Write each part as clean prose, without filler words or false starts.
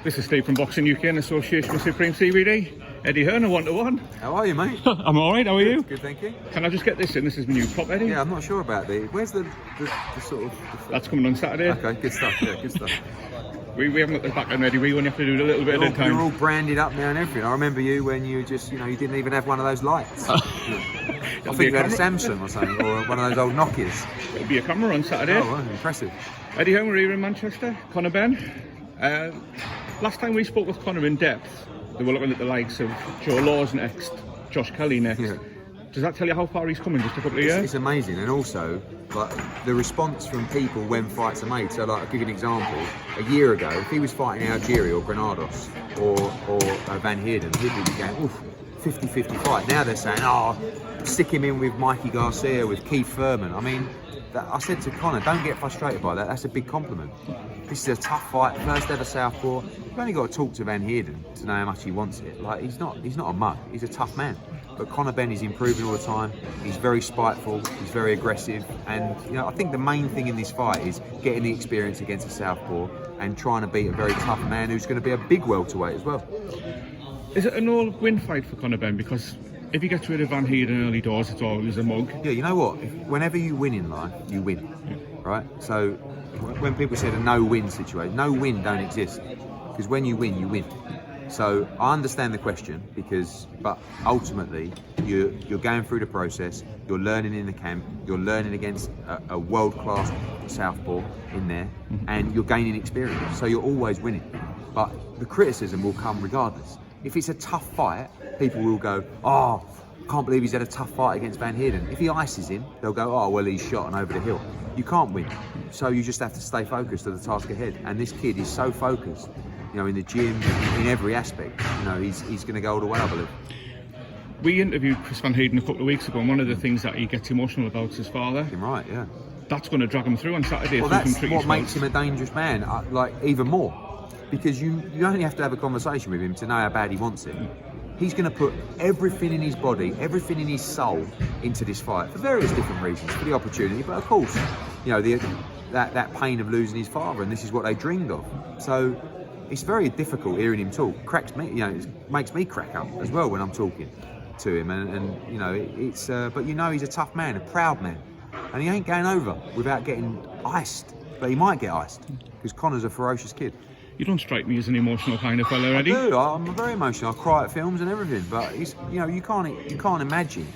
This is Steve from Boxing UK in association with Supreme CBD. Eddie Hearn, 1-to-1. How are you, mate? I'm alright, how are you? Good, thank you. Can I just get this in? This is my new prop, Eddie. Yeah, I'm not sure about the... Where's the sort of... That's coming on Saturday. Okay, good stuff, yeah, good stuff. We haven't got the back end ready, we only have to do it a little bit at a time. You're all branded up now and everything. I remember you when you just, you didn't even have one of those lights. I think you had a Samsung or something, or one of those old Nokias. It'll be a camera on Saturday. Oh, well, impressive. Eddie Hearn, we're here in Manchester. Conor Benn. Last time we spoke with Conor in depth, they were looking at the likes of Joe Laws next, Josh Kelly next. Yeah. Does that tell you how far he's come in just a couple of years? It's amazing, and also like the response from people when fights are made. So, like, I'll give you an example. A year ago, if he was fighting Algeria or Granados or VanHeerden, he'd be going, oof, 50-50 fight. Now they're saying, oh, stick him in with Mikey Garcia, with Keith Thurman. I mean, I said to Conor, don't get frustrated by that. That's a big compliment. This is a tough fight, first ever southpaw. You've only got to talk to VanHeerden to know how much he wants it. Like, he's not a mug. He's a tough man. But Conor Benn is improving all the time. He's very spiteful. He's very aggressive. And I think the main thing in this fight is getting the experience against a southpaw and trying to beat a very tough man who's going to be a big welterweight as well. Is it an all-win fight for Conor Benn? Because if he gets rid of VanHeerden early doors, it's always a mug. Yeah, you know what? Whenever you win in life, you win, right? So when people said a no-win situation, no win don't exist, because when you win, you win. So I understand the question, but ultimately you're going through the process, you're learning in the camp, you're learning against a world-class southpaw in there, and you're gaining experience. So you're always winning. But the criticism will come regardless. If it's a tough fight, people will go, oh, I can't believe he's had a tough fight against VanHeerden. If he ices him, they'll go, oh, well, he's shot and over the hill. You can't win. So you just have to stay focused to the task ahead. And this kid is so focused, in the gym, in every aspect. He's going to go all the way, I believe. We interviewed Chris VanHeerden a couple of weeks ago, and one of the things that he gets emotional about is his father. Right, yeah. That's going to drag him through on Saturday. Well, that's what makes him a dangerous man, even more. Because you only have to have a conversation with him to know how bad he wants it. He's going to put everything in his body, everything in his soul into this fight for various different reasons, for the opportunity. But of course, that pain of losing his father, and this is what they dreamed of. So it's very difficult hearing him talk. Cracks me, it makes me crack up as well when I'm talking to him. But he's a tough man, a proud man, and he ain't going over without getting iced. But he might get iced because Conor's a ferocious kid. You don't strike me as an emotional kind of fella, Eddie. I do. I'm very emotional. I cry at films and everything. But you can't imagine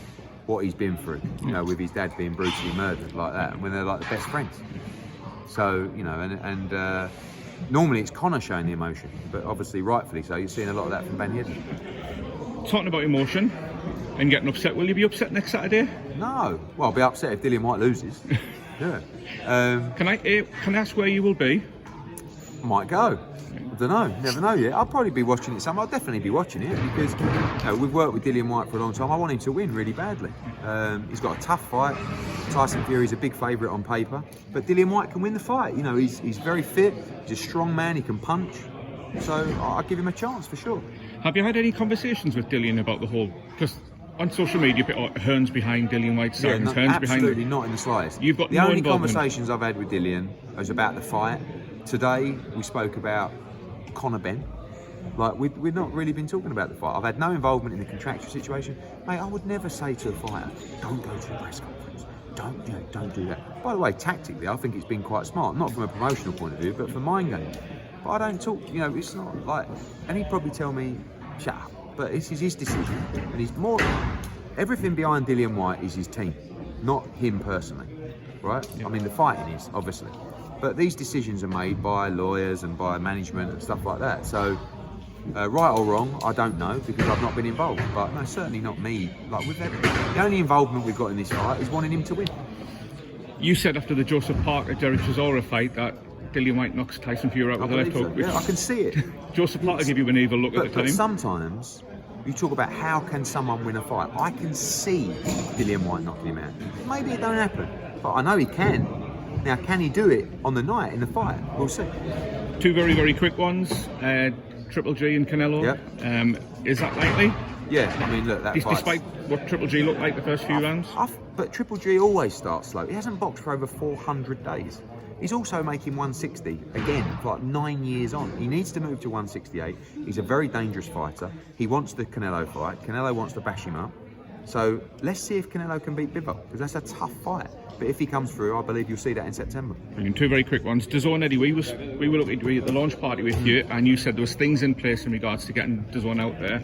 what he's been through. With his dad being brutally murdered like that, and when they're like the best friends. So normally it's Conor showing the emotion, but obviously rightfully so. You're seeing a lot of that from VanHeerden. Talking about emotion and getting upset, will you be upset next Saturday? No. Well, I'll be upset if Dillian Whyte loses. Yeah. Can I ask where you will be? Might go. I don't know. Never know yet. I'll probably be watching it. I'll definitely be watching it because we've worked with Dillian Whyte for a long time. I want him to win really badly. He's got a tough fight. Tyson Fury's a big favourite on paper, but Dillian Whyte can win the fight. He's very fit. He's a strong man. He can punch. So I'll give him a chance for sure. Have you had any conversations with Dillian about the whole? Because on social media, Hearn's behind Dillian Whyte's side. Yeah, absolutely not in the slightest. You've got the only conversations I've had with Dillian was about the fight. Today we spoke about Conor Benn. We've not really been talking about the fight. I've had no involvement in the contractual situation. Mate, I would never say to a fighter, don't go to a press conference. Don't do that. By the way, tactically, I think it's been quite smart. Not from a promotional point of view, but for mind game. But I don't talk, it's not like... And he'd probably tell me, shut up. But this is his decision. And he's more... Everything behind Dillian Whyte is his team, not him personally. Right? Yeah. I mean, the fighting is, obviously. But these decisions are made by lawyers and by management and stuff like that. So, right or wrong, I don't know because I've not been involved. But no, certainly not me. The only involvement we've got in this fight is wanting him to win. You said after the Joseph Parker-Derek Chisora fight that Dillian Whyte knocks Tyson Fury out with the left hook. Yeah, I can see it. Joseph Parker gave you an evil look at the time. But sometimes you talk about how can someone win a fight. I can see Dillian Whyte knocking him out. Maybe it don't happen, but I know he can. Now, can he do it on the night in the fight? We'll see. Two very, very quick ones. Triple G and CANELO. Yep. Is that likely? Yeah, I mean, look, that fight. Despite what Triple G looked like the first few rounds? But Triple G always starts slow. He hasn't boxed for over 400 days. He's also making 160 again, like 9 years on. He needs to move to 168. He's a very dangerous fighter. He wants the Canelo fight. Canelo wants to bash him up. So let's see if Canelo can beat Bivol, because that's a tough fight. But if he comes through, I believe you'll see that in September. Brilliant. Two very quick ones. DAZN, Eddie, we were looking to be at the launch party with you, and you said there was things in place in regards to getting DAZN out there.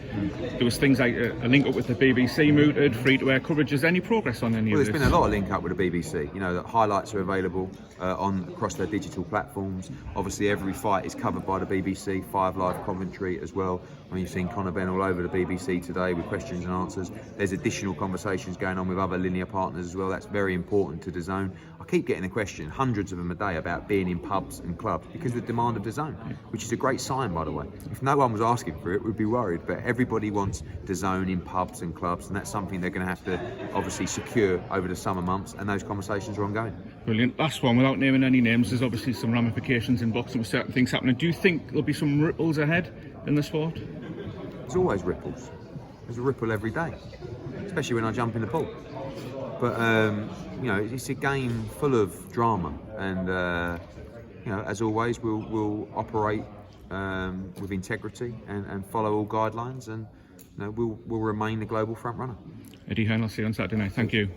There was things like a link up with the BBC mooted, free-to-air coverage. Is there any progress on any of this? Well, there's been a lot of link up with the BBC. You know, that highlights are available across their digital platforms. Obviously, every fight is covered by the BBC, 5 live commentary as well. I mean, you've seen Conor Benn all over the BBC today with questions and answers. There's additional conversations going on with other linear partners as well. That's very important to DAZN. I keep getting the question, hundreds of them a day, about being in pubs and clubs because of the demand of DAZN, which is a great sign, by the way. If no one was asking for it, we'd be worried. But everybody wants DAZN in pubs and clubs, and that's something they're going to have to obviously secure over the summer months, and those conversations are ongoing. Brilliant. Last one, without naming any names, there's obviously some ramifications in boxing with certain things happening. Do you think there'll be some ripples ahead in the sport? There's always ripples. There's a ripple every day, especially when I jump in the pool. But you know, it's a game full of drama, and you know, as always, we'll operate with integrity and follow all guidelines, and you know, we'll remain the global front runner. Eddie Hearn, I'll see you on Saturday night. Thank you.